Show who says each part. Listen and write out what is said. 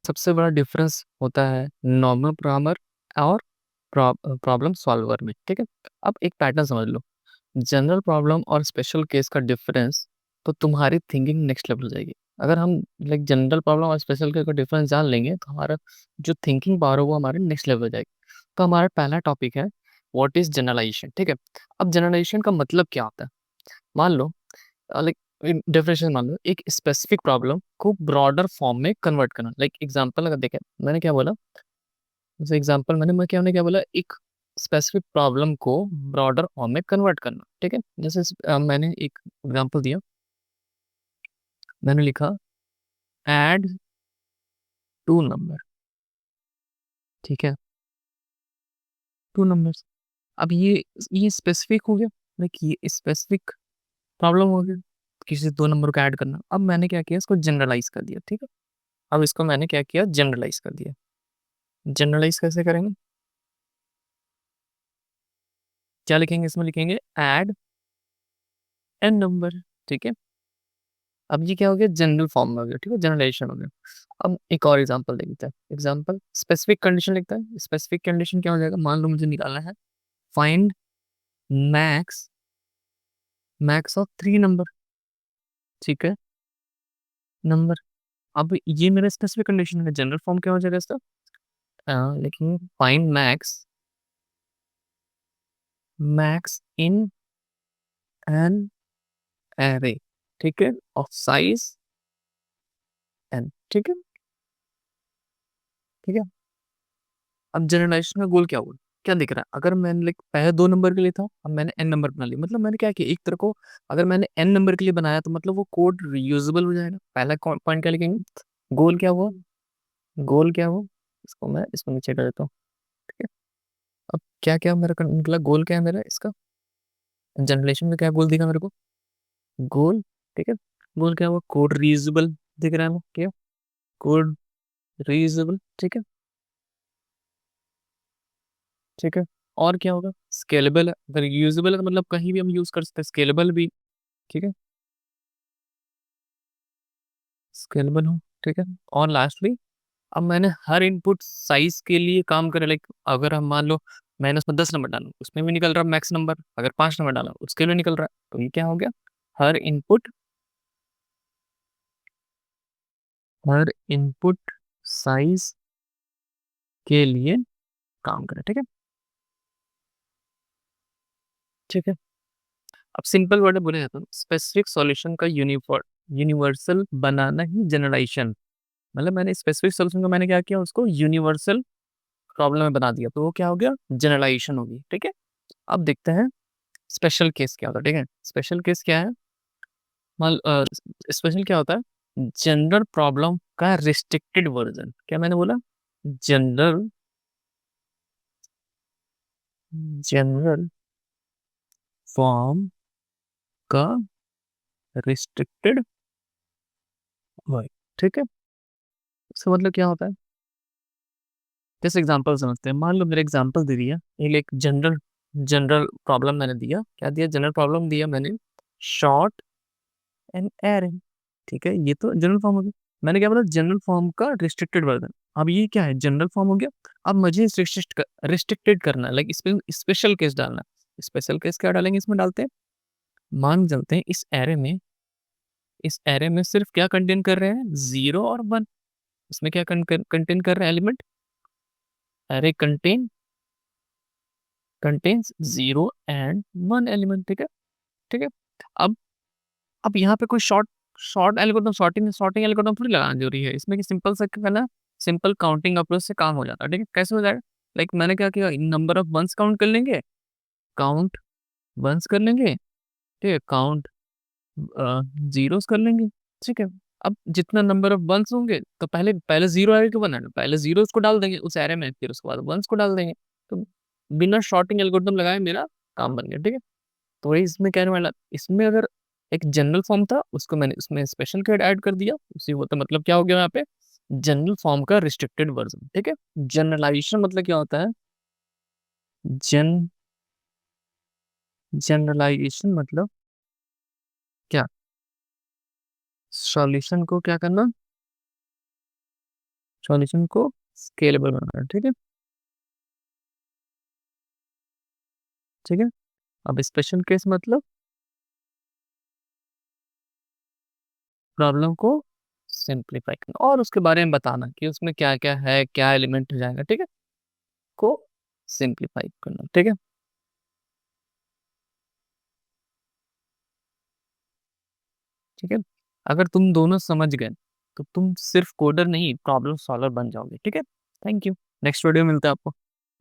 Speaker 1: सबसे बड़ा डिफरेंस होता है नॉर्मल प्रोग्रामर और प्रॉब्लम सॉल्वर में। ठीक है, अब एक पैटर्न समझ लो। जनरल प्रॉब्लम और स्पेशल केस का डिफरेंस, तो तुम्हारी थिंकिंग नेक्स्ट लेवल हो जाएगी। अगर हम लाइक जनरल प्रॉब्लम और स्पेशल केस का डिफरेंस जान लेंगे तो हमारा जो थिंकिंग पावर है वो हमारे नेक्स्ट लेवल हो जाएगी। तो हमारा पहला टॉपिक है व्हाट इज जनरलाइजेशन। ठीक है, अब जनरलाइजेशन का मतलब क्या होता है। मान लो लाइक डेफिनेशन मान लो, एक स्पेसिफिक प्रॉब्लम को ब्रॉडर फॉर्म में कन्वर्ट करना। लाइक एग्जांपल अगर देखें, मैंने क्या बोला, जैसे एग्जांपल मैंने क्या बोला, एक स्पेसिफिक प्रॉब्लम को ब्रॉडर फॉर्म में कन्वर्ट करना। ठीक है, जैसे मैंने एक एग्जांपल दिया, मैंने लिखा ऐड टू नंबर। ठीक है, टू नंबर्स। अब ये स्पेसिफिक हो गया, लाइक ये स्पेसिफिक प्रॉब्लम हो गया, किसी दो नंबर को ऐड करना। अब मैंने क्या किया, इसको जनरलाइज कर दिया। ठीक है, अब इसको मैंने क्या किया, जनरलाइज कर दिया। जनरलाइज कैसे करेंगे, क्या लिखेंगे, इसमें लिखेंगे ऐड एन नंबर। ठीक है, अब ये क्या हो गया, जनरल फॉर्म में हो गया। ठीक है, जनरलाइजेशन हो गया। अब एक और एग्जांपल देखते हैं। एग्जांपल स्पेसिफिक कंडीशन लिखता है। स्पेसिफिक कंडीशन क्या हो जाएगा, मान लो मुझे निकालना है find max max of three number. ठीक है, नंबर। अब ये मेरा स्पेसिफिक कंडीशन है। जनरल फॉर्म क्या हो जाएगा इसका, लेकिन find max max in an array. ठीक है, ऑफ साइज एन। ठीक है, ठीक है। अब जनरलाइजेशन का गोल क्या हुआ, क्या दिख रहा है, अगर मैंने लाइक पहले दो नंबर के लिए था, अब मैंने एन नंबर बना लिया। मतलब मैंने क्या किया, एक तरह को अगर मैंने एन नंबर के लिए बनाया तो मतलब वो कोड रीयूजेबल हो जाएगा। पहला पॉइंट क्या लिखेंगे, गोल क्या हुआ, गोल क्या हुआ, इसको मैं इसमें नीचे कर देता हूँ। ठीक है, अब क्या क्या मेरा निकला, गोल क्या है मेरा इसका, जनरलेशन में क्या गोल दिखा मेरे को, गोल। ठीक है, गोल क्या हुआ, कोड रीयूजेबल दिख रहा है, क्या, कोड रीयूजेबल। ठीक है, ठीक है। और क्या होगा, स्केलेबल। अगर यूजेबल है तो मतलब कहीं भी हम यूज कर सकते हैं, स्केलेबल भी। ठीक है, स्केलेबल हो। ठीक है, और लास्टली अब मैंने हर इनपुट साइज के लिए काम करे। लाइक अगर हम मान लो मैंने उसमें 10 नंबर डाला, उसमें भी निकल रहा मैक्स नंबर। अगर 5 नंबर डाला उसके लिए निकल रहा है। तो ये क्या हो गया, हर इनपुट हर इनपुट साइज के लिए काम करे। ठीक है, ठीक है। अब सिंपल वर्ड में बोले जाता है, स्पेसिफिक सॉल्यूशन का यूनिवर्सल बनाना ही जनरलाइजेशन। मतलब मैंने स्पेसिफिक सोल्यूशन को मैंने क्या किया, उसको यूनिवर्सल प्रॉब्लम में बना दिया, तो वो क्या हो गया, जनरलाइजेशन होगी। ठीक है, अब देखते हैं स्पेशल केस क्या होता है। ठीक है, स्पेशल केस क्या है, मान स्पेशल क्या होता है, जनरल प्रॉब्लम का रिस्ट्रिक्टेड वर्जन। क्या मैंने बोला, जनरल जनरल फॉर्म का रिस्ट्रिक्टेड वर्जन। ठीक है, इसका मतलब क्या होता है, जैसे एग्जांपल समझते हैं। मान लो मेरे एग्जांपल दे दिया, एक जनरल जनरल प्रॉब्लम मैंने दिया, क्या दिया, जनरल प्रॉब्लम दिया मैंने, शॉर्ट एंड एरे। ठीक है, ये तो जनरल फॉर्म हो गया। मैंने क्या बोला, जनरल फॉर्म का रिस्ट्रिक्टेड वर्जन। अब ये क्या है, जनरल फॉर्म हो गया। अब मुझे रिस्ट्रिक्टेड करना है, लाइक इसमें स्पेशल केस डालना है। स्पेशल केस क्या डालेंगे, इसमें डालते हैं, मान चलते हैं इस एरे में सिर्फ क्या कंटेन कर रहे हैं, 0 और 1। इसमें क्या कंटेन कर रहे हैं element, array contains 0 and 1 element. ठीक है, ठीक है। अब अब यहाँ पे कोई sort algorithm, sorting sorting algorithm थोड़ी लगाना जरूरी है इसमें, कि सिंपल सा क्या करना, सिंपल काउंटिंग अप्रोच से काम हो जाता है। ठीक है, कैसे हो जाएगा, लाइक मैंने क्या किया, नंबर ऑफ वंस काउंट कर लेंगे, काउंट वंस कर लेंगे। ठीक है, काउंट जीरोस कर लेंगे। ठीक है, अब जितना नंबर ऑफ वंस होंगे तो पहले पहले जीरो आएगा कि वन आएगा, पहले जीरोस को डाल देंगे उस एरे में, फिर उसके बाद वंस को डाल देंगे। तो बिना शॉर्टिंग एल्गोरिथम लगाए मेरा काम बन गया। ठीक है, तो वही इसमें कहने वाला, इसमें अगर एक जनरल फॉर्म था उसको मैंने उसमें स्पेशल कैड ऐड कर दिया, उसी होता मतलब क्या हो गया यहाँ पे, जनरल फॉर्म का रिस्ट्रिक्टेड वर्जन। ठीक है, जनरलाइजेशन मतलब क्या होता है, जन जनरलाइजेशन मतलब क्या, सॉल्यूशन को क्या करना, सॉल्यूशन को स्केलेबल बनाना, ठीक है? ठीक है? अब स्पेशल केस मतलब प्रॉब्लम को सिंप्लीफाई करना और उसके बारे में बताना कि उसमें क्या-क्या है, क्या एलिमेंट हो जाएगा, ठीक है? को सिंप्लीफाई करना, ठीक है? ठीक है? अगर तुम दोनों समझ गए, तो तुम सिर्फ कोडर नहीं, प्रॉब्लम सॉल्वर बन जाओगे, ठीक है? Thank you. नेक्स्ट वीडियो में मिलते हैं आपको।